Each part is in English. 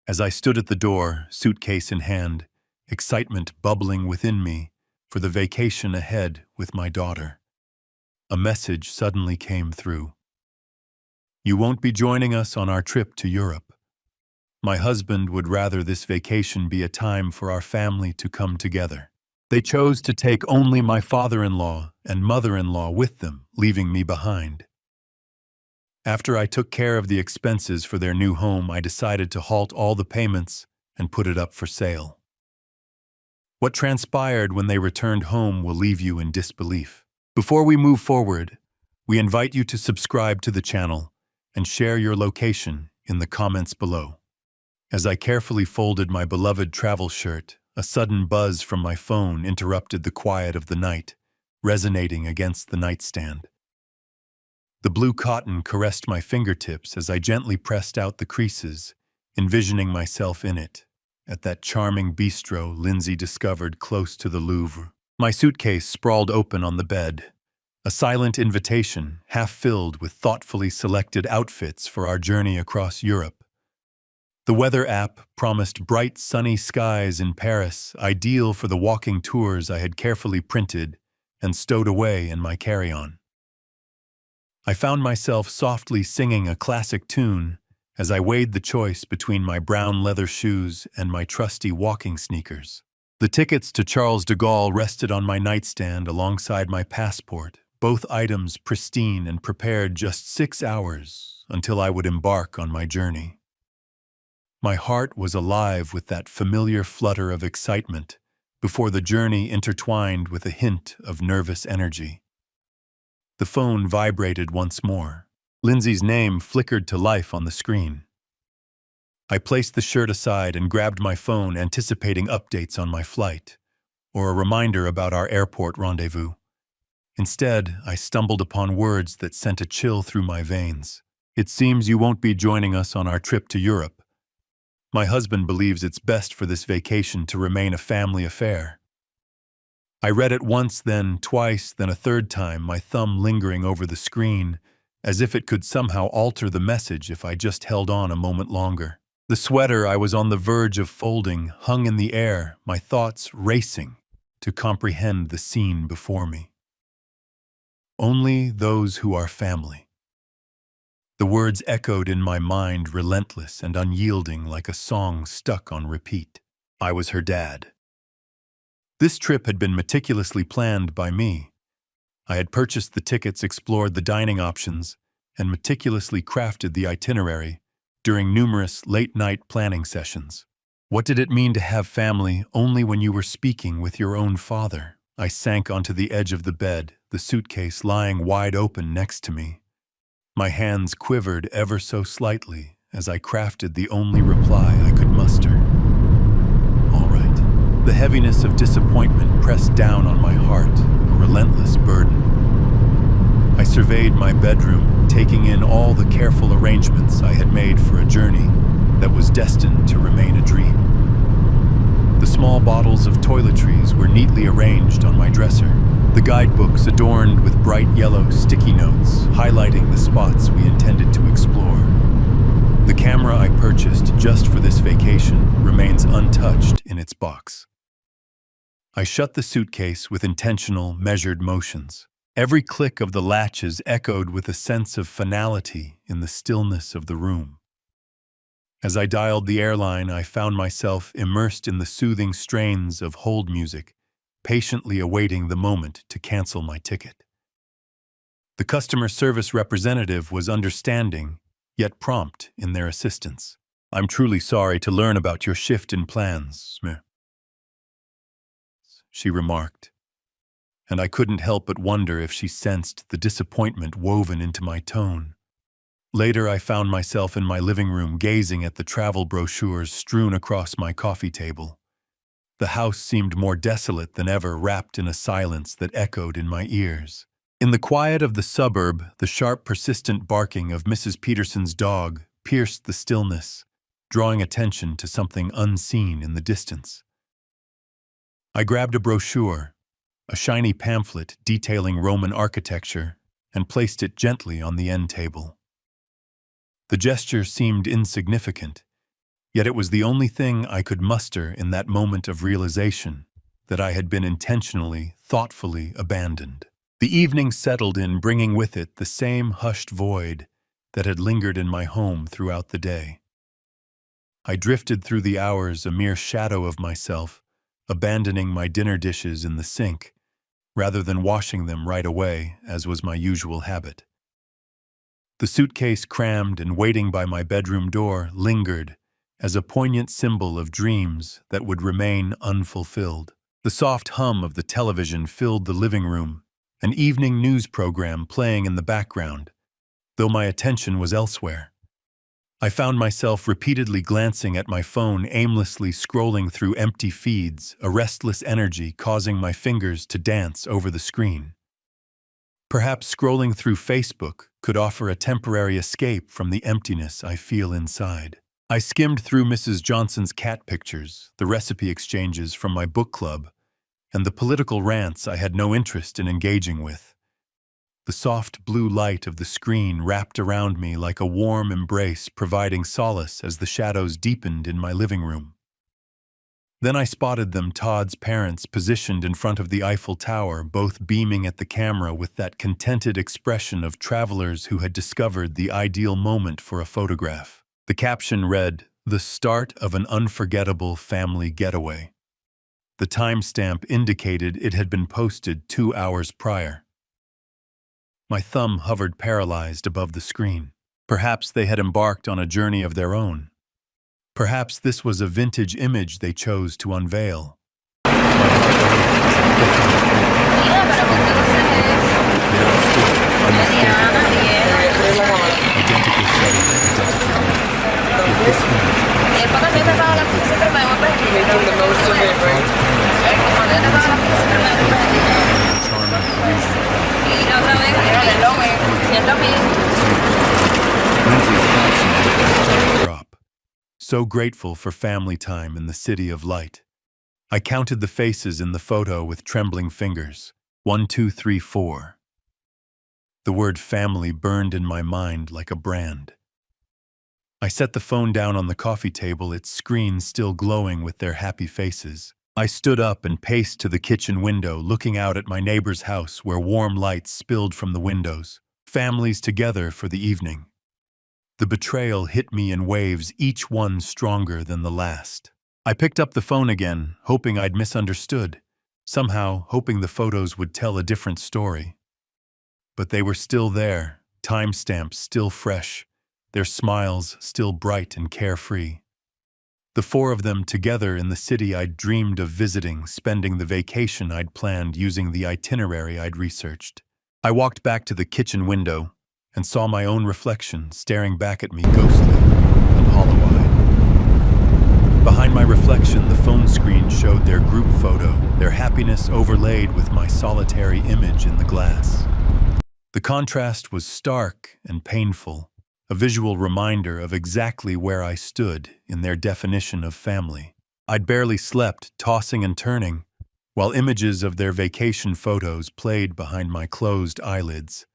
As I stood at the door, suitcase in hand, excitement bubbling within me for the vacation ahead with my daughter, a message suddenly came through. You won't be joining us on our trip to Europe. My husband would rather this vacation be a time for our family to come together. They chose to take only my father-in-law and mother-in-law with them, leaving me behind. After I took care of the expenses for their new home, I decided to halt all the payments and put it up for sale. What transpired when they returned home will leave you in disbelief. Before we move forward, we invite you to subscribe to the channel and share your location in the comments below. As I carefully folded my beloved travel shirt, a sudden buzz from my phone interrupted the quiet of the night, resonating against the nightstand. The blue cotton caressed my fingertips as I gently pressed out the creases, envisioning myself in it, at that charming bistro Lindsay discovered close to the Louvre. My suitcase sprawled open on the bed, a silent invitation half filled with thoughtfully selected outfits for our journey across Europe. The weather app promised bright sunny skies in Paris, ideal for the walking tours I had carefully printed and stowed away in my carry-on. I found myself softly singing a classic tune as I weighed the choice between my brown leather shoes and my trusty walking sneakers. The tickets to Charles de Gaulle rested on my nightstand alongside my passport, both items pristine and prepared just 6 hours until I would embark on my journey. My heart was alive with that familiar flutter of excitement before the journey intertwined with a hint of nervous energy. The phone vibrated once more. Lindsay's name flickered to life on the screen. I placed the shirt aside and grabbed my phone, anticipating updates on my flight or a reminder about our airport rendezvous. Instead, I stumbled upon words that sent a chill through my veins. It seems you won't be joining us on our trip to Europe. My husband believes it's best for this vacation to remain a family affair. I read it once, then twice, then a third time, my thumb lingering over the screen, as if it could somehow alter the message if I just held on a moment longer. The sweater I was on the verge of folding hung in the air, my thoughts racing to comprehend the scene before me. Only those who are family. The words echoed in my mind, relentless and unyielding, like a song stuck on repeat. I was her dad. This trip had been meticulously planned by me. I had purchased the tickets, explored the dining options, and meticulously crafted the itinerary during numerous late-night planning sessions. What did it mean to have family only when you were speaking with your own father? I sank onto the edge of the bed, the suitcase lying wide open next to me. My hands quivered ever so slightly as I crafted the only reply I could muster. All right. The heaviness of disappointment pressed down on my heart, a relentless burden. I surveyed my bedroom, taking in all the careful arrangements I had made for a journey that was destined to remain a dream. The small bottles of toiletries were neatly arranged on my dresser, the guidebooks adorned with bright yellow sticky notes, highlighting the spots we intended to explore. The camera I purchased just for this vacation remains untouched in its box. I shut the suitcase with intentional, measured motions. Every click of the latches echoed with a sense of finality in the stillness of the room. As I dialed the airline, I found myself immersed in the soothing strains of hold music, patiently awaiting the moment to cancel my ticket. The customer service representative was understanding, yet prompt in their assistance. "I'm truly sorry to learn about your shift in plans, she remarked, and I couldn't help but wonder if she sensed the disappointment woven into my tone. Later, I found myself in my living room gazing at the travel brochures strewn across my coffee table. The house seemed more desolate than ever, wrapped in a silence that echoed in my ears. In the quiet of the suburb, the sharp, persistent barking of Mrs. Peterson's dog pierced the stillness, drawing attention to something unseen in the distance. I grabbed a brochure, a shiny pamphlet detailing Roman architecture, and placed it gently on the end table. The gesture seemed insignificant, Yet it was the only thing I could muster in that moment of realization that I had been intentionally, thoughtfully abandoned. The evening settled in, bringing with it the same hushed void that had lingered in my home throughout the day. I drifted through the hours a mere shadow of myself, abandoning my dinner dishes in the sink, rather than washing them right away, as was my usual habit. The suitcase crammed and waiting by my bedroom door lingered as a poignant symbol of dreams that would remain unfulfilled. The soft hum of the television filled the living room, an evening news program playing in the background, though my attention was elsewhere. I found myself repeatedly glancing at my phone, aimlessly scrolling through empty feeds, a restless energy causing my fingers to dance over the screen. Perhaps scrolling through Facebook could offer a temporary escape from the emptiness I feel inside. I skimmed through Mrs. Johnson's cat pictures, the recipe exchanges from my book club, and the political rants I had no interest in engaging with. The soft blue light of the screen wrapped around me like a warm embrace, providing solace as the shadows deepened in my living room. Then I spotted them, Todd's parents, positioned in front of the Eiffel Tower, both beaming at the camera with that contented expression of travelers who had discovered the ideal moment for a photograph. The caption read, "The start of an unforgettable family getaway." The timestamp indicated it had been posted 2 hours prior. My thumb hovered paralyzed above the screen. Perhaps they had embarked on a journey of their own. Perhaps this was a vintage image they chose to unveil. My heart identical setting, identical life. Yet this image, making the most of it, right? charming Parisian drop. So grateful for family time in the city of light. I counted the faces in the photo with trembling fingers. 1, 2, 3, 4. The word family burned in my mind like a brand. I set the phone down on the coffee table, its screen still glowing with their happy faces. I stood up and paced to the kitchen window, looking out at my neighbor's house where warm lights spilled from the windows. Families together for the evening. The betrayal hit me in waves, each one stronger than the last. I picked up the phone again, hoping I'd misunderstood, somehow hoping the photos would tell a different story. But they were still there, timestamps still fresh, their smiles still bright and carefree. The 4 of them together in the city I'd dreamed of visiting, spending the vacation I'd planned using the itinerary I'd researched. I walked back to the kitchen window and saw my own reflection staring back at me, ghostly and hollow-eyed. Behind my reflection, the phone screen showed their group photo, their happiness overlaid with my solitary image in the glass. The contrast was stark and painful, a visual reminder of exactly where I stood in their definition of family. I'd barely slept, tossing and turning, while images of their vacation photos played behind my closed eyelids.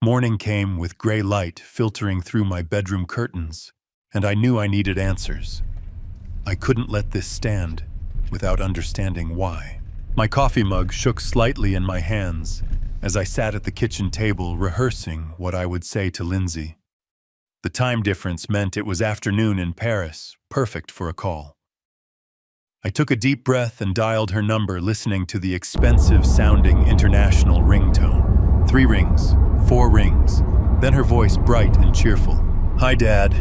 Morning came with gray light filtering through my bedroom curtains, and I knew I needed answers. I couldn't let this stand without understanding why. My coffee mug shook slightly in my hands as I sat at the kitchen table rehearsing what I would say to Lindsay. The time difference meant it was afternoon in Paris, perfect for a call. I took a deep breath and dialed her number, listening to the expensive-sounding international ringtone. 3 rings, 4 rings, then her voice bright and cheerful. "Hi, Dad."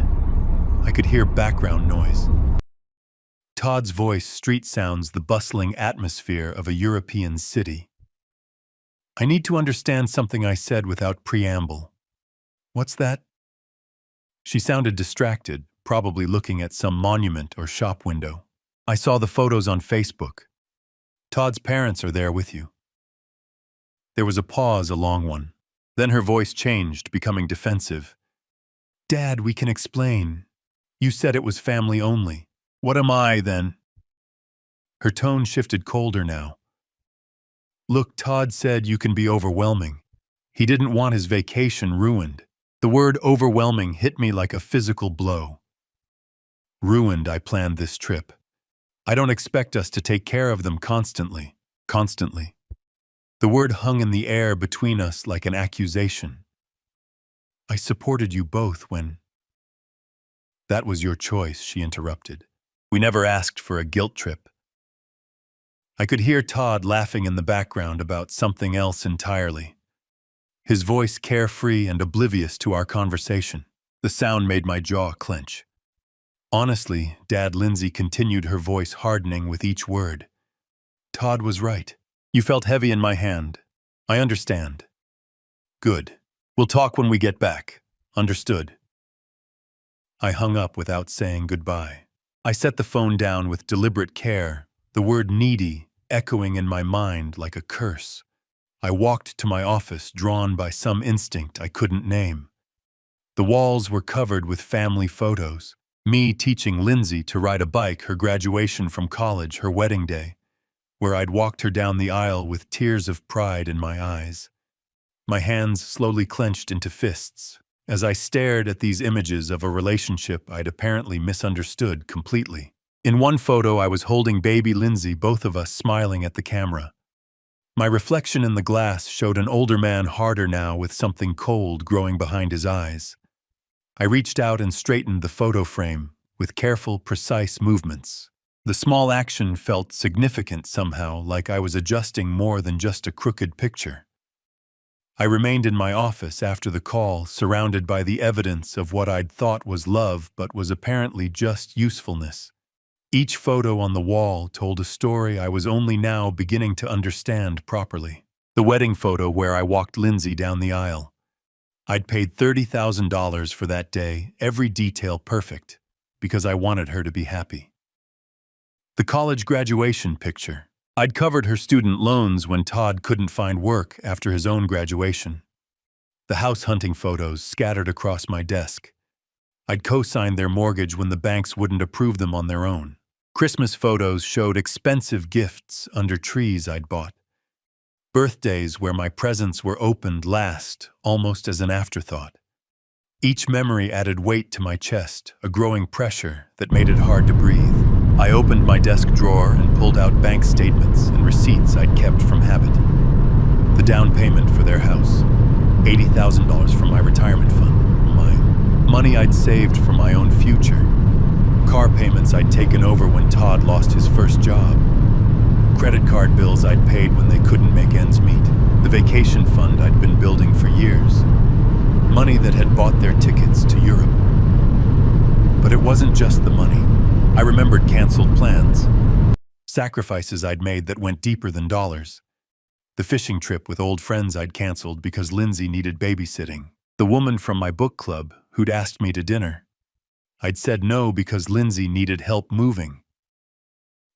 I could hear background noise. Todd's voice street sounds the bustling atmosphere of a European city. I need to understand something, I said without preamble. "What's that?" She sounded distracted, probably looking at some monument or shop window. "I saw the photos on Facebook. Todd's parents are there with you." There was a pause, a long one. Then her voice changed, becoming defensive. "Dad, we can explain. You said it was family only. What am I, then?" Her tone shifted colder now. "Look, Todd said you can be overwhelming. He didn't want his vacation ruined." The word overwhelming hit me like a physical blow. Ruined I planned this trip. I don't expect us to take care of them constantly. Constantly. The word hung in the air between us like an accusation. I supported you both when... That was your choice, she interrupted. We never asked for a guilt trip. I could hear Todd laughing in the background about something else entirely. His voice carefree and oblivious to our conversation. The sound made my jaw clench. Honestly, Dad, Lindsay continued, her voice hardening with each word. Todd was right. You felt heavy in my hand. I understand. Good. We'll talk when we get back. Understood. I hung up without saying goodbye. I set the phone down with deliberate care, the word needy echoing in my mind like a curse. I walked to my office, drawn by some instinct I couldn't name. The walls were covered with family photos. Me teaching Lindsay to ride a bike, her graduation from college, her wedding day, where I'd walked her down the aisle with tears of pride in my eyes. My hands slowly clenched into fists as I stared at these images of a relationship I'd apparently misunderstood completely. In one photo, I was holding baby Lindsay, both of us smiling at the camera. My reflection in the glass showed an older man, harder now, with something cold growing behind his eyes. I reached out and straightened the photo frame with careful, precise movements. The small action felt significant somehow, like I was adjusting more than just a crooked picture. I remained in my office after the call, surrounded by the evidence of what I'd thought was love but was apparently just usefulness. Each photo on the wall told a story I was only now beginning to understand properly. The wedding photo where I walked Lindsay down the aisle. I'd paid $30,000 for that day, every detail perfect, because I wanted her to be happy. The college graduation picture. I'd covered her student loans when Todd couldn't find work after his own graduation. The house hunting photos scattered across my desk. I'd co-signed their mortgage when the banks wouldn't approve them on their own. Christmas photos showed expensive gifts under trees I'd bought. Birthdays where my presents were opened last, almost as an afterthought. Each memory added weight to my chest, a growing pressure that made it hard to breathe. I opened my desk drawer and pulled out bank statements and receipts I'd kept from habit. The down payment for their house, $80,000 from my retirement fund, my money I'd saved for my own future, car payments I'd taken over when Todd lost his first job, credit card bills I'd paid when they couldn't make ends meet, the vacation fund I'd been building for years, money that had bought their tickets to Europe. But it wasn't just the money. I remembered canceled plans, sacrifices I'd made that went deeper than dollars. The fishing trip with old friends I'd canceled because Lindsay needed babysitting. The woman from my book club who'd asked me to dinner. I'd said no because Lindsay needed help moving.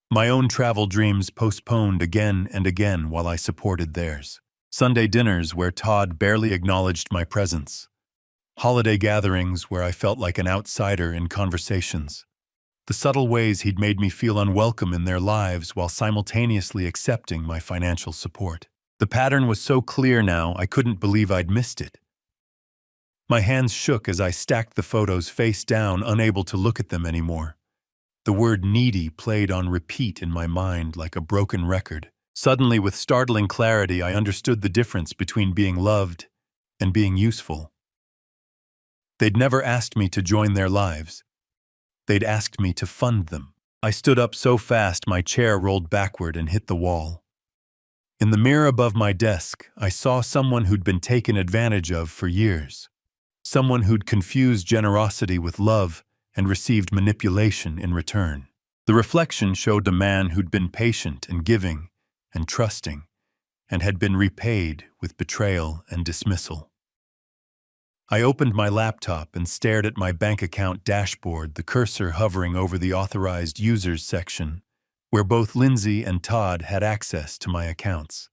My own travel dreams postponed again and again while I supported theirs. Sunday dinners where Todd barely acknowledged my presence. Holiday gatherings where I felt like an outsider in conversations. The subtle ways he'd made me feel unwelcome in their lives while simultaneously accepting my financial support. The pattern was so clear now, I couldn't believe I'd missed it. My hands shook as I stacked the photos face down, unable to look at them anymore. The word needy played on repeat in my mind like a broken record. Suddenly, with startling clarity, I understood the difference between being loved and being useful. They'd never asked me to join their lives. They'd asked me to fund them. I stood up so fast my chair rolled backward and hit the wall. In the mirror above my desk, I saw someone who'd been taken advantage of for years. Someone who'd confused generosity with love and received manipulation in return. The reflection showed a man who'd been patient and giving and trusting, and had been repaid with betrayal and dismissal. I opened my laptop and stared at my bank account dashboard, the cursor hovering over the authorized users section, where both Lindsay and Todd had access to my accounts.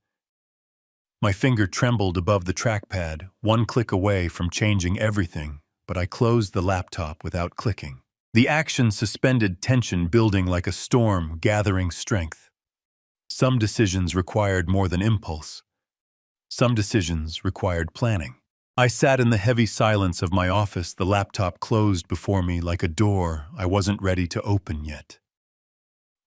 My finger trembled above the trackpad, one click away from changing everything, but I closed the laptop without clicking. The action suspended tension, building like a storm, gathering strength. Some decisions required more than impulse. Some decisions required planning. I sat in the heavy silence of my office, the laptop closed before me like a door I wasn't ready to open yet.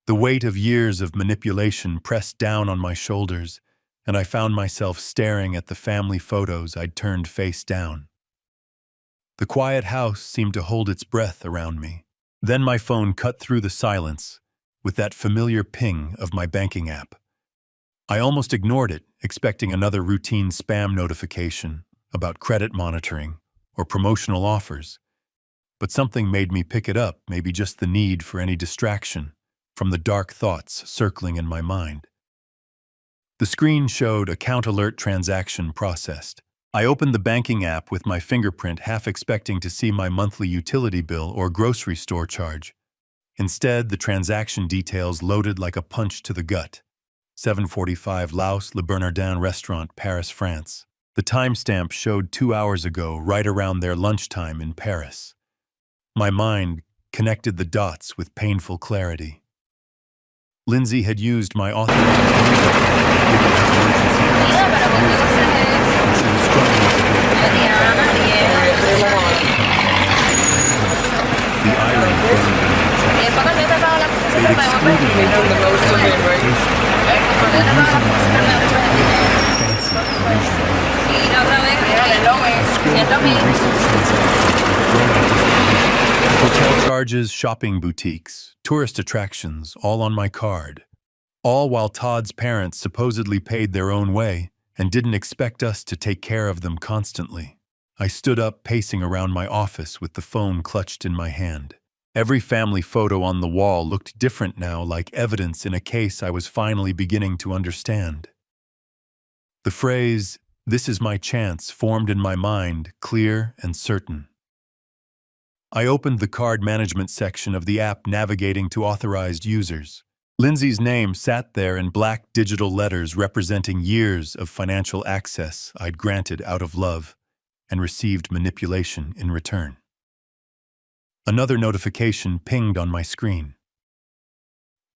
The weight of years of manipulation pressed down on my shoulders, and I found myself staring at the family photos I'd turned face down. The quiet house seemed to hold its breath around me. Then my phone cut through the silence with that familiar ping of my banking app. I almost ignored it, expecting another routine spam notification about credit monitoring or promotional offers. But something made me pick it up, maybe just the need for any distraction from the dark thoughts circling in my mind. The screen showed account alert transaction processed. I opened the banking app with my fingerprint, half expecting to see my monthly utility bill or grocery store charge. Instead, the transaction details loaded like a punch to the gut. 7:45 Laos Le Bernardin Restaurant, Paris, France. The timestamp showed 2 hours ago, right around their lunchtime in Paris. My mind connected the dots with painful clarity. Lindsay had used my authorized user account to give me emergency access and she was struggling to get the irony burned in my chest. They'd excluded me from the most notification, but were using my name to pay fancy Parisian meals. Hotel charges, shopping boutiques, tourist attractions, all on my card. All while Todd's parents supposedly paid their own way and didn't expect us to take care of them constantly. I stood up, pacing around my office with the phone clutched in my hand. Every family photo on the wall looked different now, like evidence in a case I was finally beginning to understand. The phrase, "This is my chance," formed in my mind, clear and certain. I opened the card management section of the app, navigating to authorized users. Lindsay's name sat there in black digital letters representing years of financial access I'd granted out of love and received manipulation in return. Another notification pinged on my screen.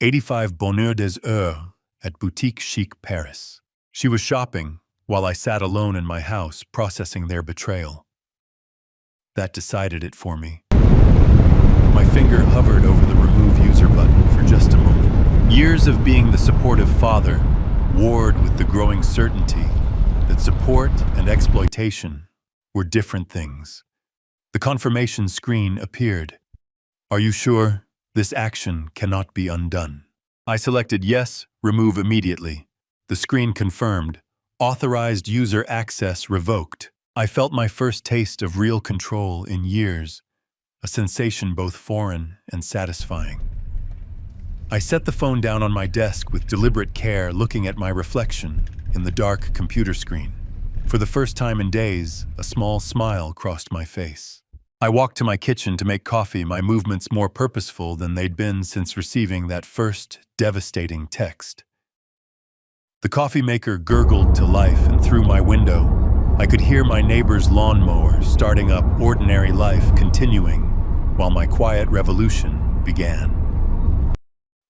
85 Bonheur des Heures at Boutique Chic, Paris. She was shopping while I sat alone in my house processing their betrayal. That decided it for me. My finger hovered over the remove user button for just a moment. Years of being the supportive father warred with the growing certainty that support and exploitation were different things. The confirmation screen appeared. "Are you sure? This action cannot be undone." I selected yes, remove immediately. The screen confirmed. Authorized user access revoked. I felt my first taste of real control in years, a sensation both foreign and satisfying. I set the phone down on my desk with deliberate care, looking at my reflection in the dark computer screen. For the first time in days, a small smile crossed my face. I walked to my kitchen to make coffee, my movements more purposeful than they'd been since receiving that first devastating text. The coffee maker gurgled to life, and through my window, I could hear my neighbor's lawnmower starting up, ordinary life continuing, while my quiet revolution began.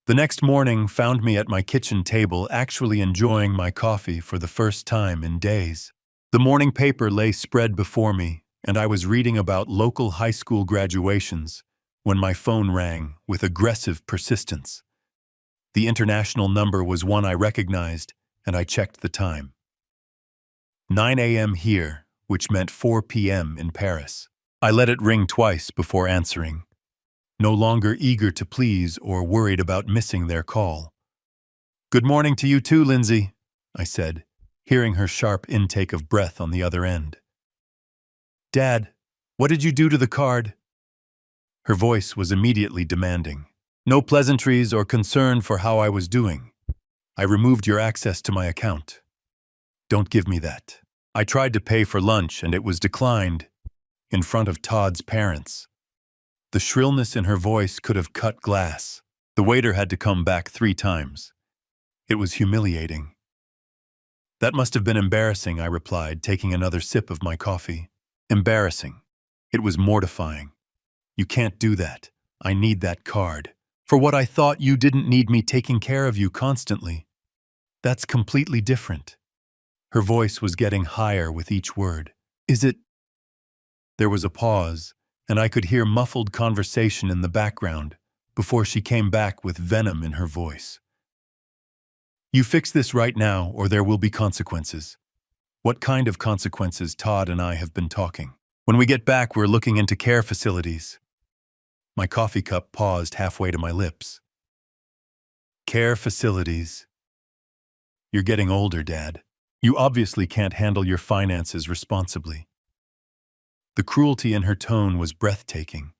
The next morning found me at my kitchen table, actually enjoying my coffee for the first time in days. The morning paper lay spread before me, and I was reading about local high school graduations when my phone rang with aggressive persistence. The international number was one I recognized, and I checked the time. 9 a.m. here, which meant 4 p.m. in Paris. I let it ring twice before answering, no longer eager to please or worried about missing their call. "Good morning to you too, Lindsay," I said, hearing her sharp intake of breath on the other end. "Dad, what did you do to the card?" Her voice was immediately demanding. "No pleasantries or concern for how I was doing. I removed your access to my account. Don't give me that. I tried to pay for lunch and it was declined in front of Todd's parents." The shrillness in her voice could have cut glass. The waiter had to come back 3 times. It was humiliating. "That must have been embarrassing," I replied, taking another sip of my coffee. "Embarrassing. It was mortifying. You can't do that. I need that card. For what I thought you didn't need me taking care of you constantly. That's completely different." Her voice was getting higher with each word. Is it? There was a pause, and I could hear muffled conversation in the background before she came back with venom in her voice. You fix this right now, or there will be consequences. What kind of consequences? Todd and I have been talking. When we get back, we're looking into care facilities. My coffee cup paused halfway to my lips. Care facilities. You're getting older, Dad. You obviously can't handle your finances responsibly. The cruelty in her tone was breathtaking.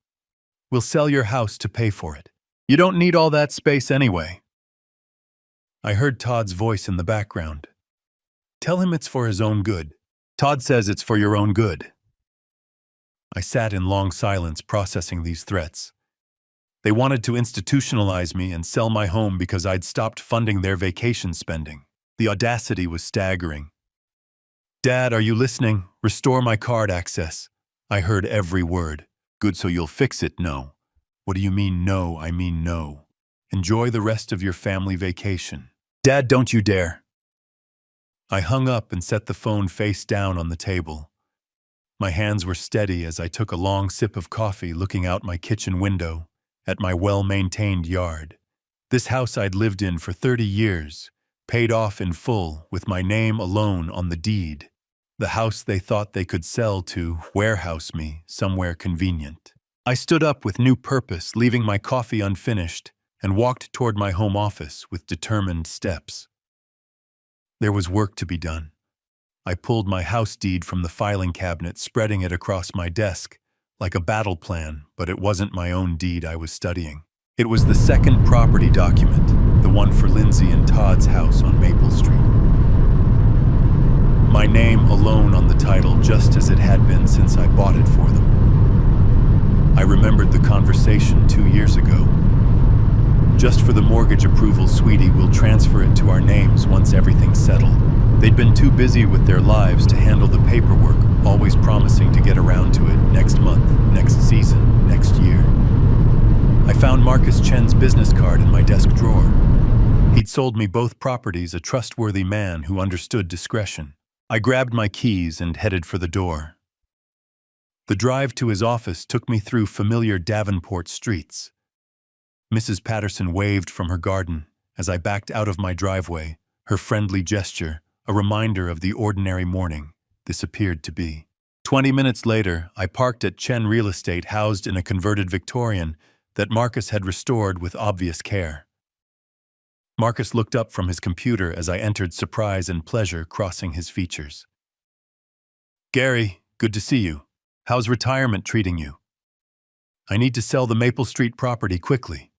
We'll sell your house to pay for it. You don't need all that space anyway. I heard Todd's voice in the background. Tell him it's for his own good. Todd says it's for your own good. I sat in long silence processing these threats. They wanted to institutionalize me and sell my home because I'd stopped funding their vacation spending. The audacity was staggering. Dad, are you listening? Restore my card access. I heard every word. Good, so you'll fix it? No. What do you mean no? I mean no. Enjoy the rest of your family vacation. Dad, don't you dare. I hung up and set the phone face down on the table. My hands were steady as I took a long sip of coffee looking out my kitchen window at my well-maintained yard. This house I'd lived in for 30 years, paid off in full with my name alone on the deed. The house they thought they could sell to warehouse me somewhere convenient. I stood up with new purpose, leaving my coffee unfinished, and walked toward my home office with determined steps. There was work to be done. I pulled my house deed from the filing cabinet, spreading it across my desk, like a battle plan, but it wasn't my own deed I was studying. It was the second property document, the one for Lindsay and Todd's house on Maple Street. My name alone on the title, just as it had been since I bought it for them. I remembered the conversation 2 years ago. Just for the mortgage approval, sweetie, we'll transfer it to our names once everything's settled. They'd been too busy with their lives to handle the paperwork, always promising to get around to it next month, next season, next year. I found Marcus Chen's business card in my desk drawer. He'd sold me both properties, a trustworthy man who understood discretion. I grabbed my keys and headed for the door. The drive to his office took me through familiar Davenport streets. Mrs. Patterson waved from her garden as I backed out of my driveway, her friendly gesture a reminder of the ordinary morning this appeared to be. 20 minutes later, I parked at Chen Real Estate, housed in a converted Victorian that Marcus had restored with obvious care. Marcus looked up from his computer as I entered, surprise and pleasure crossing his features. Gary, good to see you. How's retirement treating you? I need to sell the Maple Street property quickly.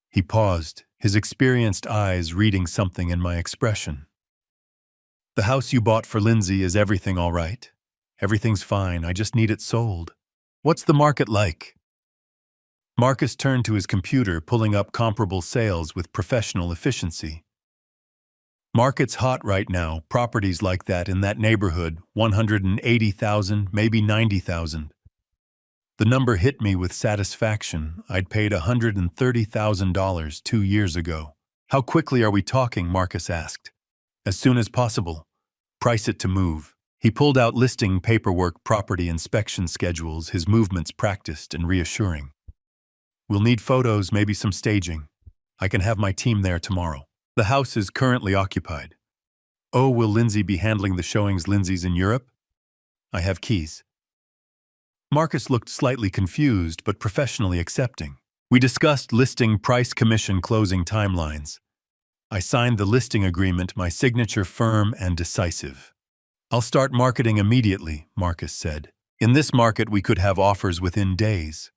He paused, his experienced eyes reading something in my expression. The house you bought for Lindsay, is everything all right? Everything's fine, I just need it sold. What's the market like? Marcus turned to his computer, pulling up comparable sales with professional efficiency. Market's hot right now, properties like that in that neighborhood, 180,000, maybe 90,000. The number hit me with satisfaction. I'd paid $130,000 2 years ago. How quickly are we talking? Marcus asked. As soon as possible. Price it to move. He pulled out listing paperwork, property inspection schedules, his movements practiced and reassuring. We'll need photos, maybe some staging. I can have my team there tomorrow. The house is currently occupied. Oh, will Lindsay be handling the showings? Lindsay's in Europe? I have keys. Marcus looked slightly confused, but professionally accepting. We discussed listing price, commission, closing timelines. I signed the listing agreement, my signature firm and decisive. I'll start marketing immediately, Marcus said. In this market, we could have offers within days.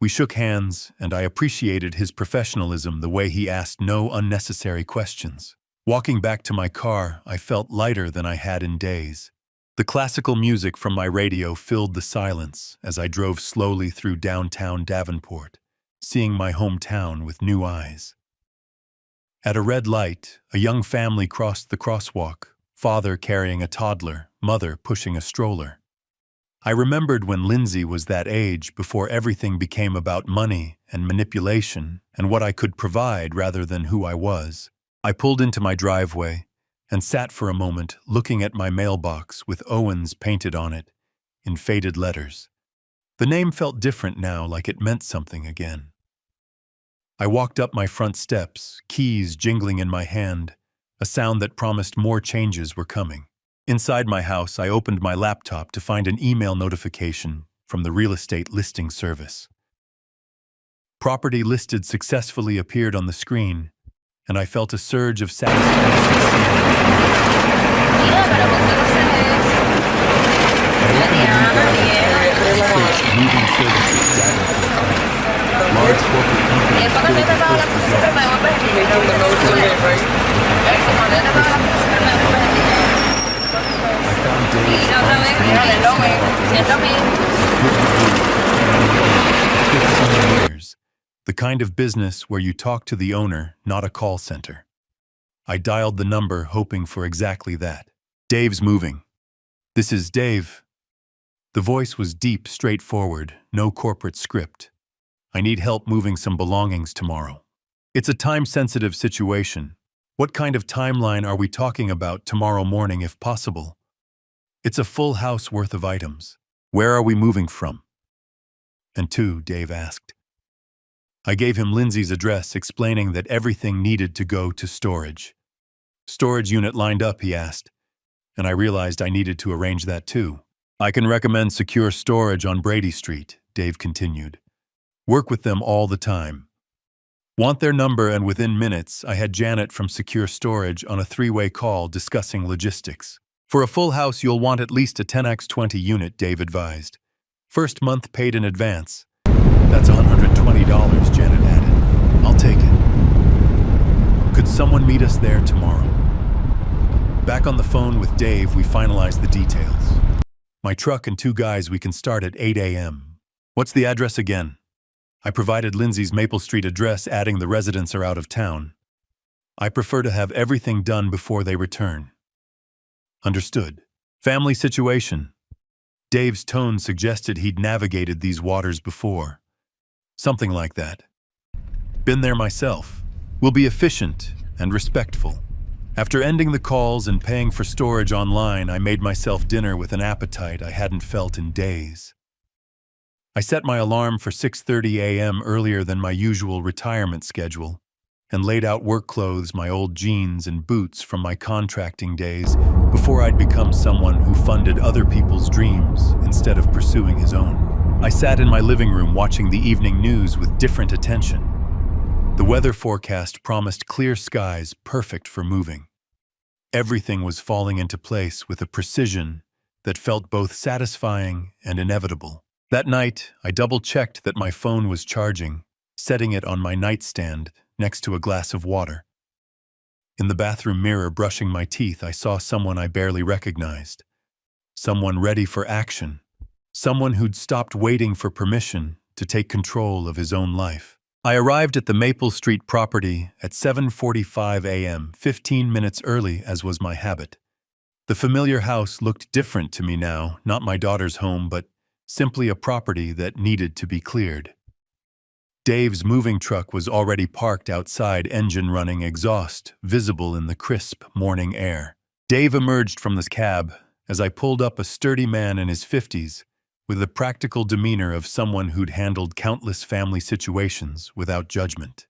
We shook hands, and I appreciated his professionalism, the way he asked no unnecessary questions. Walking back to my car, I felt lighter than I had in days. The classical music from my radio filled the silence as I drove slowly through downtown Davenport, seeing my hometown with new eyes. At a red light, a young family crossed the crosswalk, father carrying a toddler, mother pushing a stroller. I remembered when Lindsay was that age, before everything became about money and manipulation and what I could provide rather than who I was. I pulled into my driveway, and sat for a moment looking at my mailbox with Owens painted on it in faded letters. The name felt different now, like it meant something again. I walked up my front steps, keys jingling in my hand, a sound that promised more changes were coming. Inside my house, I opened my laptop to find an email notification from the real estate listing service. Property listed successfully appeared on the screen, and I felt a surge of moving services data. Large corporate companies filled the first results. Making the most of it, right? I found Dave's honest moving 15 years. The kind of business where you talk to the owner, not a call center. I dialed the number, hoping for exactly that. Dave's moving. This is Dave. The voice was deep, straightforward, no corporate script. I need help moving some belongings tomorrow. It's a time-sensitive situation. What kind of timeline are we talking about tomorrow morning, if possible? It's a full house worth of items. Where are we moving from? And to, Dave asked. I gave him Lindsay's address, explaining that everything needed to go to storage. Storage unit lined up, he asked, and I realized I needed to arrange that too. I can recommend secure storage on Brady Street, Dave continued. Work with them all the time. Want their number, and within minutes, I had Janet from Secure Storage on a 3-way call discussing logistics. For a full house, you'll want at least a 10x20 unit, Dave advised. First month paid in advance. That's $120, Janet added. I'll take it. Could someone meet us there tomorrow? Back on the phone with Dave, we finalized the details. My truck and 2 guys, we can start at 8 a.m. What's the address again? I provided Lindsay's Maple Street address, adding the residents are out of town. I prefer to have everything done before they return. Understood. Family situation. Dave's tone suggested he'd navigated these waters before. Something like that. Been there myself. We'll be efficient and respectful. After ending the calls and paying for storage online, I made myself dinner with an appetite I hadn't felt in days. I set my alarm for 6:30 a.m. earlier than my usual retirement schedule, and laid out work clothes, my old jeans and boots from my contracting days, before I'd become someone who funded other people's dreams instead of pursuing his own. I sat in my living room watching the evening news with different attention. The weather forecast promised clear skies perfect for moving. Everything was falling into place with a precision that felt both satisfying and inevitable. That night, I double-checked that my phone was charging, setting it on my nightstand next to a glass of water. In the bathroom mirror, brushing my teeth, I saw someone I barely recognized. Someone ready for action. Someone who'd stopped waiting for permission to take control of his own life. I arrived at the Maple Street property at 7:45 a.m., 15 minutes early, as was my habit. The familiar house looked different to me now, not my daughter's home, but simply a property that needed to be cleared. Dave's moving truck was already parked outside, engine running, exhaust visible in the crisp morning air. Dave emerged from his cab as I pulled up, a sturdy man in his 50s, with the practical demeanor of someone who'd handled countless family situations without judgment.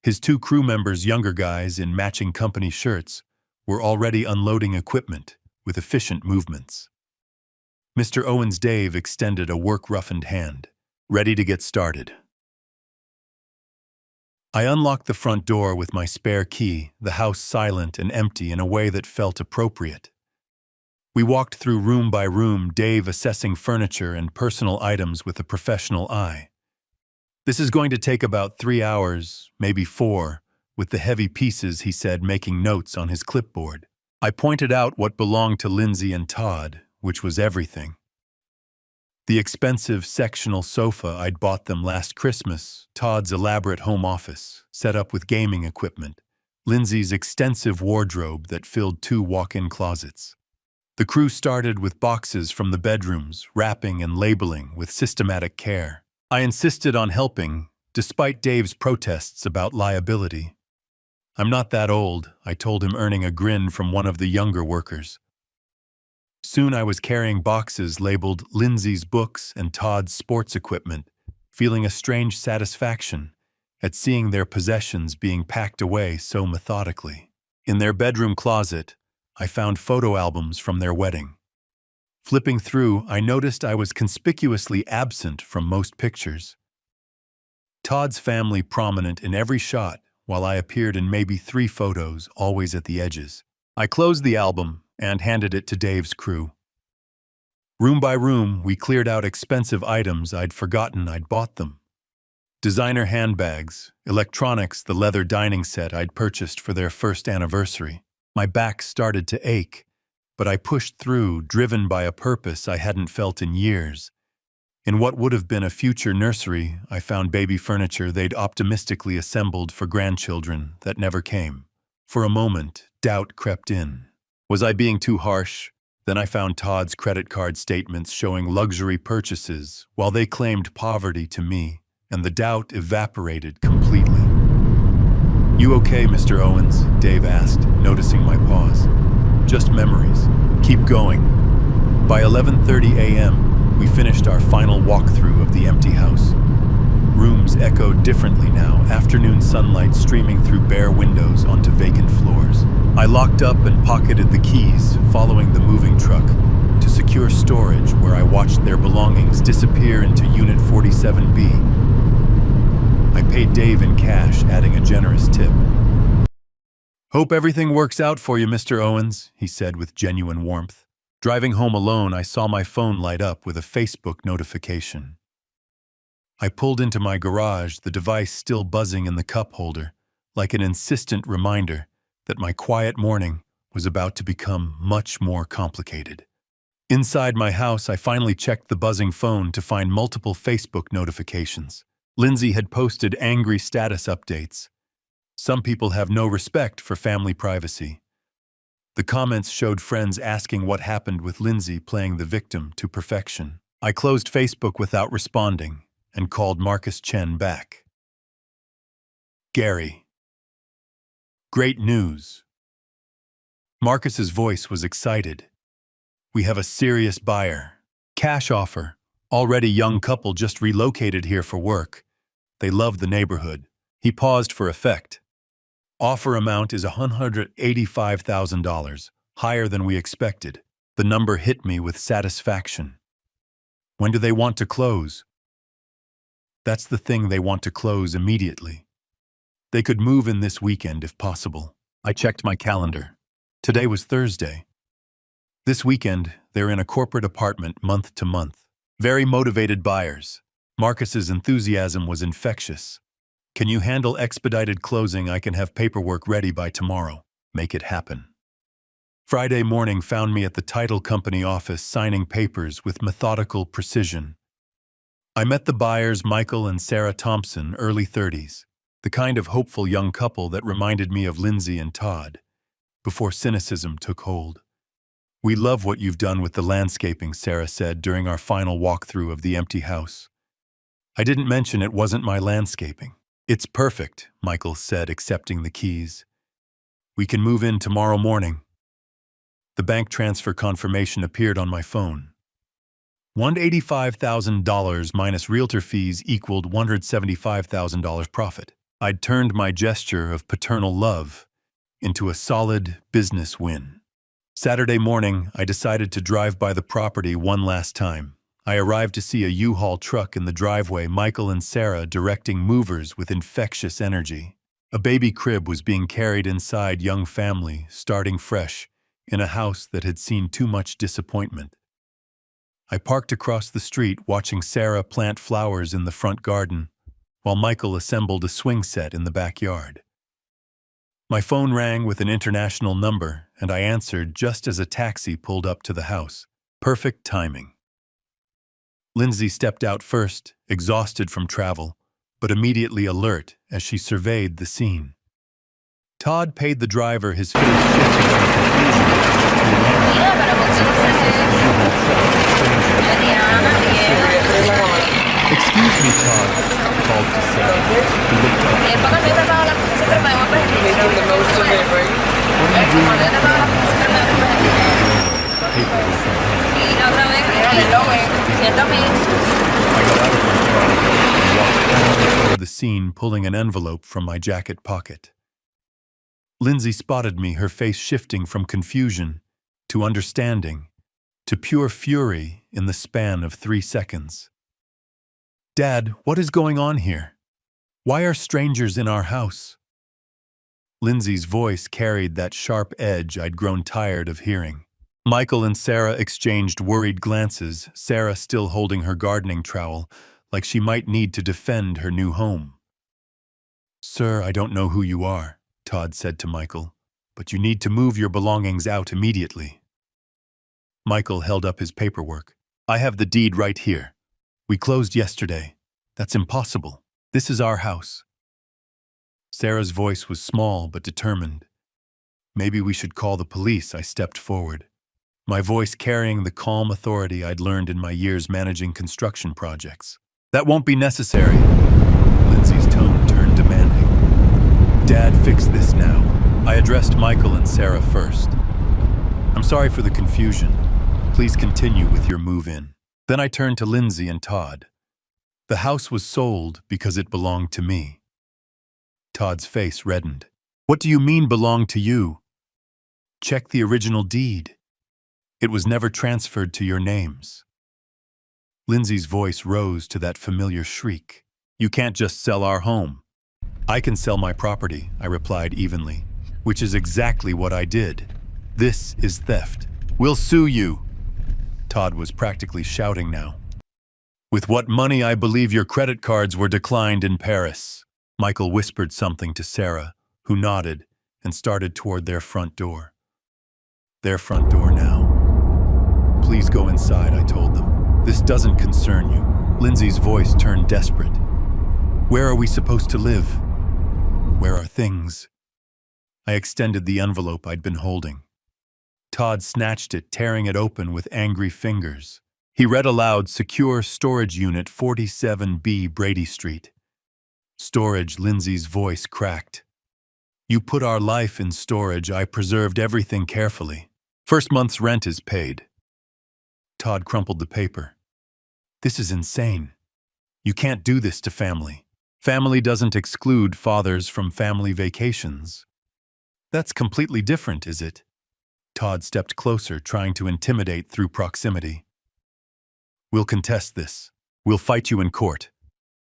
His 2 crew members, younger guys in matching company shirts, were already unloading equipment with efficient movements. Mr. Owens, Dave extended a work-roughened hand, ready to get started. I unlocked the front door with my spare key, the house silent and empty in a way that felt appropriate. We walked through room by room, Dave assessing furniture and personal items with a professional eye. This is going to take about 3 hours, maybe 4, with the heavy pieces, he said, making notes on his clipboard. I pointed out what belonged to Lindsay and Todd, which was everything. The expensive sectional sofa I'd bought them last Christmas, Todd's elaborate home office, set up with gaming equipment, Lindsay's extensive wardrobe that filled 2 walk-in closets. The crew started with boxes from the bedrooms, wrapping and labeling with systematic care. I insisted on helping, despite Dave's protests about liability. I'm not that old, I told him, earning a grin from one of the younger workers. Soon I was carrying boxes labeled Lindsay's books and Todd's sports equipment, feeling a strange satisfaction at seeing their possessions being packed away so methodically. In their bedroom closet, I found photo albums from their wedding. Flipping through, I noticed I was conspicuously absent from most pictures. Todd's family prominent in every shot, while I appeared in maybe 3 photos, always at the edges. I closed the album and handed it to Dave's crew. Room by room, we cleared out expensive items I'd forgotten I'd bought them. Designer handbags, electronics, the leather dining set I'd purchased for their first anniversary. My back started to ache, but I pushed through, driven by a purpose I hadn't felt in years. In what would have been a future nursery, I found baby furniture they'd optimistically assembled for grandchildren that never came. For a moment, doubt crept in. Was I being too harsh? Then I found Todd's credit card statements showing luxury purchases, while they claimed poverty to me, and the doubt evaporated completely. "You okay, Mr. Owens?" Dave asked, noticing my pause. "Just memories. Keep going." By 11:30 a.m., we finished our final walkthrough of the empty house. Rooms echoed differently now, afternoon sunlight streaming through bare windows onto vacant floors. I locked up and pocketed the keys, following the moving truck, to secure storage where I watched their belongings disappear into Unit 47B. I paid Dave in cash, adding a generous tip. "Hope everything works out for you, Mr. Owens," he said with genuine warmth. Driving home alone, I saw my phone light up with a Facebook notification. I pulled into my garage, the device still buzzing in the cup holder, like an insistent reminder that my quiet morning was about to become much more complicated. Inside my house, I finally checked the buzzing phone to find multiple Facebook notifications. Lindsay had posted angry status updates. Some people have no respect for family privacy. The comments showed friends asking what happened with Lindsay playing the victim to perfection. I closed Facebook without responding and called Marcus Chen back. "Gary. Great news." Marcus's voice was excited. "We have a serious buyer. Cash offer. Already young couple just relocated here for work. They love the neighborhood." He paused for effect. "Offer amount is $185,000, higher than we expected." The number hit me with satisfaction. "When do they want to close?" "That's the thing, they want to close immediately. They could move in this weekend if possible." I checked my calendar. Today was Thursday. This weekend, they're in a corporate apartment month to month. Very motivated buyers. Marcus's enthusiasm was infectious. "Can you handle expedited closing? I can have paperwork ready by tomorrow." Make it happen. Friday morning found me at the title company office signing papers with methodical precision. I met the buyers, Michael and Sarah Thompson, early 30s, the kind of hopeful young couple that reminded me of Lindsay and Todd, before cynicism took hold. "We love what you've done with the landscaping," Sarah said during our final walkthrough of the empty house. I didn't mention it wasn't my landscaping. "It's perfect," Michael said, accepting the keys. "We can move in tomorrow morning." The bank transfer confirmation appeared on my phone. $185,000 minus realtor fees equaled $175,000 profit. I'd turned my gesture of paternal love into a solid business win. Saturday morning, I decided to drive by the property one last time. I arrived to see a U-Haul truck in the driveway, Michael and Sarah directing movers with infectious energy. A baby crib was being carried inside, young family, starting fresh, in a house that had seen too much disappointment. I parked across the street, watching Sarah plant flowers in the front garden, while Michael assembled a swing set in the backyard. My phone rang with an international number, and I answered just as a taxi pulled up to the house. Perfect timing. Lindsay stepped out first, exhausted from travel, but immediately alert as she surveyed the scene. Todd paid the driver, his face shifting from confusion "Excuse me, Todd," called to Sarah, who looked up. Making the most of it, right? I got out of my car and walked calmly toward the scene, pulling an envelope from my jacket pocket. Lindsay spotted me, her face shifting from confusion to understanding to pure fury in the span of 3 seconds. "Dad, what is going on here? Why are strangers in our house?" Lindsay's voice carried that sharp edge I'd grown tired of hearing. Michael and Sarah exchanged worried glances, Sarah still holding her gardening trowel, like she might need to defend her new home. "Sir, I don't know who you are," Todd said to Michael, "but you need to move your belongings out immediately." Michael held up his paperwork. "I have the deed right here. We closed yesterday. That's impossible. This is our house." Sarah's voice was small but determined. "Maybe we should call the police," I stepped forward, my voice carrying the calm authority I'd learned in my years managing construction projects. "That won't be necessary." Lindsay's tone turned demanding. "Dad, fix this now." I addressed Michael and Sarah first. "I'm sorry for the confusion. Please continue with your move-in." Then I turned to Lindsay and Todd. The house was sold because it belonged to me. Todd's face reddened. "What do you mean belonged to you?" "Check the original deed. It was never transferred to your names." Lindsay's voice rose to that familiar shriek. "You can't just sell our home." "I can sell my property," I replied evenly, "which is exactly what I did. This is theft. We'll sue you." Todd was practically shouting now. "With what money? I believe your credit cards were declined in Paris." Michael whispered something to Sarah, who nodded and started toward their front door. "Their front door now." "Please go inside," I told them. "This doesn't concern you." Lindsay's voice turned desperate. "Where are we supposed to live? Where are things?" I extended the envelope I'd been holding. Todd snatched it, tearing it open with angry fingers. He read aloud, "Secure Storage Unit 47B Brady Street." "Storage," Lindsay's voice cracked. "You put our life in storage. I preserved everything carefully. First month's rent is paid." Todd crumpled the paper. "This is insane. You can't do this to family. Family doesn't exclude fathers from family vacations." "That's completely different, is it?" Todd stepped closer, trying to intimidate through proximity. "We'll contest this. We'll fight you in court.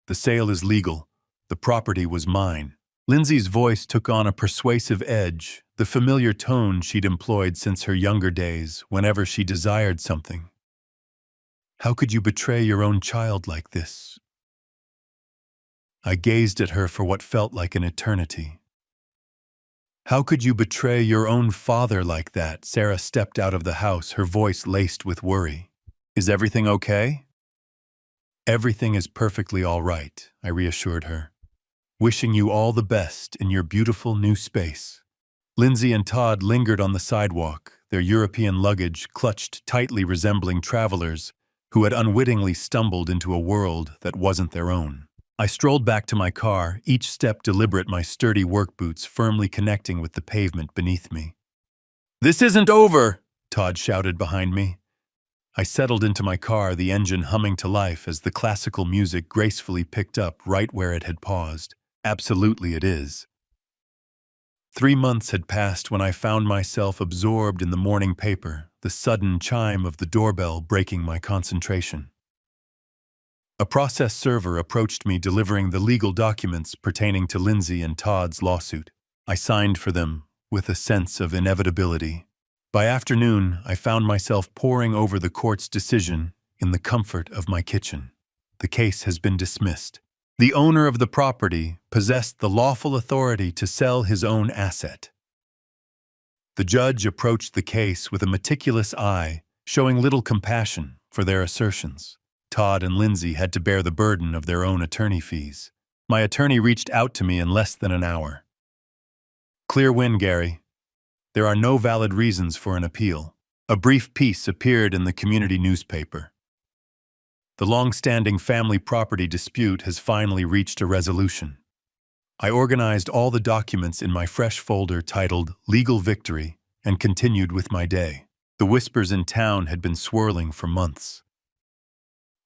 The sale is legal. The property was mine." Lindsay's voice took on a persuasive edge, the familiar tone she'd employed since her younger days, whenever she desired something. "How could you betray your own child like this?" I gazed at her for what felt like an eternity. "How could you betray your own father like that?" Sarah stepped out of the house, her voice laced with worry. "Is everything okay?" "Everything is perfectly all right," I reassured her. "Wishing you all the best in your beautiful new space." Lindsay and Todd lingered on the sidewalk, their European luggage clutched tightly, resembling travelers who had unwittingly stumbled into a world that wasn't their own. I strolled back to my car, each step deliberate, my sturdy work boots firmly connecting with the pavement beneath me. "This isn't over!" Todd shouted behind me. I settled into my car, the engine humming to life as the classical music gracefully picked up right where it had paused. Absolutely it is. 3 months had passed when I found myself absorbed in the morning paper, the sudden chime of the doorbell breaking my concentration. A process server approached me delivering the legal documents pertaining to Lindsay and Todd's lawsuit. I signed for them with a sense of inevitability. By afternoon, I found myself poring over the court's decision in the comfort of my kitchen. The case has been dismissed. The owner of the property possessed the lawful authority to sell his own asset. The judge approached the case with a meticulous eye, showing little compassion for their assertions. Todd and Lindsay had to bear the burden of their own attorney fees. My attorney reached out to me in less than an hour. "Clear win, Gary. There are no valid reasons for an appeal." A brief piece appeared in the community newspaper. The long-standing family property dispute has finally reached a resolution. I organized all the documents in my fresh folder titled Legal Victory and continued with my day. The whispers in town had been swirling for months.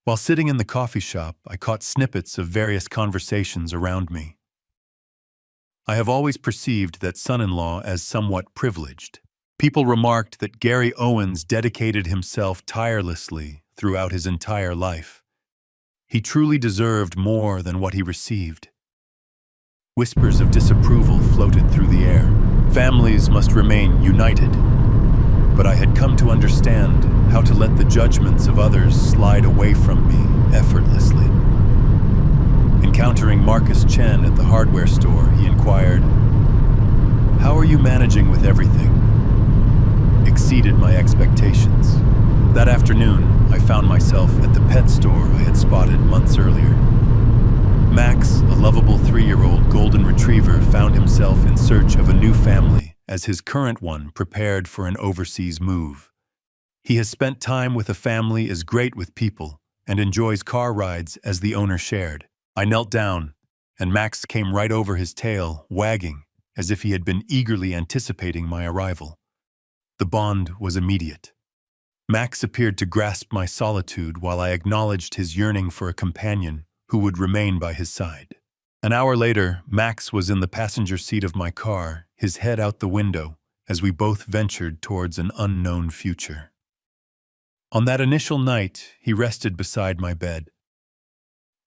While sitting in the coffee shop, I caught snippets of various conversations around me. I have always perceived that son-in-law as somewhat privileged. People remarked that Gary Owens dedicated himself tirelessly throughout his entire life. He truly deserved more than what he received. Whispers of disapproval floated through the air. Families must remain united. But I had come to understand how to let the judgments of others slide away from me effortlessly. Encountering Marcus Chen at the hardware store, he inquired, "How are you managing with everything?" Exceeded my expectations. That afternoon, I found myself at the pet store I had spotted months earlier. Max, a lovable 3-year-old golden retriever, found himself in search of a new family as his current one prepared for an overseas move. He has spent time with a family as great with people and enjoys car rides as the owner shared. I knelt down, and Max came right over his tail, wagging, as if he had been eagerly anticipating my arrival. The bond was immediate. Max appeared to grasp my solitude while I acknowledged his yearning for a companion who would remain by his side. An hour later, Max was in the passenger seat of my car, his head out the window, as we both ventured towards an unknown future. On that initial night, he rested beside my bed.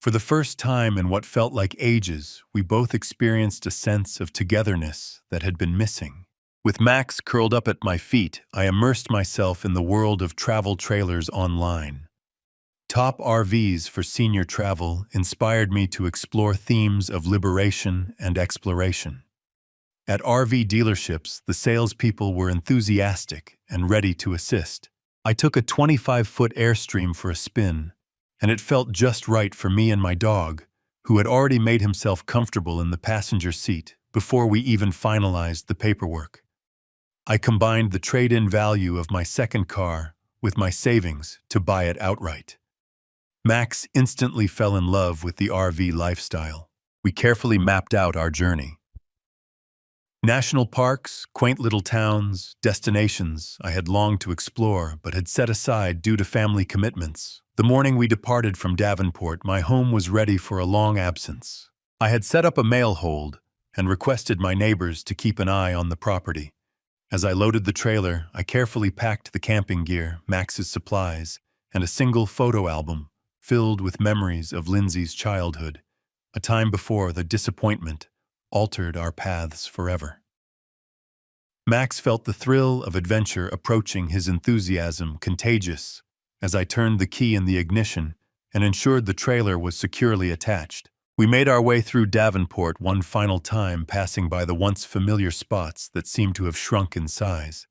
For the first time in what felt like ages, we both experienced a sense of togetherness that had been missing. With Max curled up at my feet, I immersed myself in the world of travel trailers online. Top RVs for senior travel inspired me to explore themes of liberation and exploration. At RV dealerships, the salespeople were enthusiastic and ready to assist. I took a 25-foot Airstream for a spin, and it felt just right for me and my dog, who had already made himself comfortable in the passenger seat before we even finalized the paperwork. I combined the trade-in value of my second car with my savings to buy it outright. Max instantly fell in love with the RV lifestyle. We carefully mapped out our journey. National parks, quaint little towns, destinations I had longed to explore but had set aside due to family commitments. The morning we departed from Davenport, my home was ready for a long absence. I had set up a mail hold and requested my neighbors to keep an eye on the property. As I loaded the trailer, I carefully packed the camping gear, Max's supplies, and a single photo album filled with memories of Lindsay's childhood, a time before the disappointment altered our paths forever. Max felt the thrill of adventure approaching, his enthusiasm contagious, as I turned the key in the ignition and ensured the trailer was securely attached. We made our way through Davenport one final time, passing by the once familiar spots that seemed to have shrunk in size.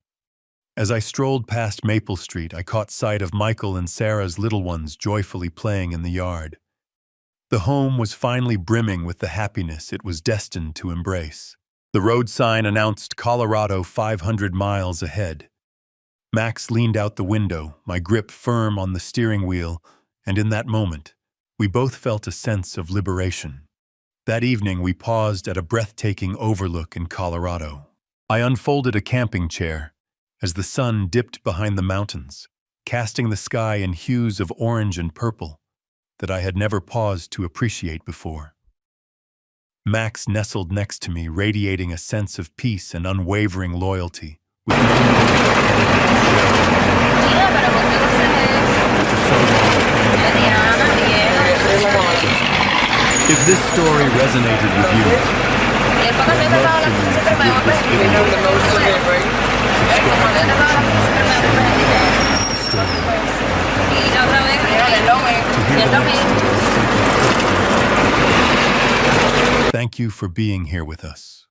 As I strolled past Maple Street, I caught sight of Michael and Sarah's little ones joyfully playing in the yard. The home was finally brimming with the happiness it was destined to embrace. The road sign announced Colorado 500 miles ahead. Max leaned out the window, my grip firm on the steering wheel, and in that moment, we both felt a sense of liberation. That evening, we paused at a breathtaking overlook in Colorado. I unfolded a camping chair as the sun dipped behind the mountains, casting the sky in hues of orange and purple that I had never paused to appreciate before. Max nestled next to me, radiating a sense of peace and unwavering loyalty. With no If this story resonated with you, I'd love for you to give this video the most of it, right? subscribe to the story. Thank you for being here with us.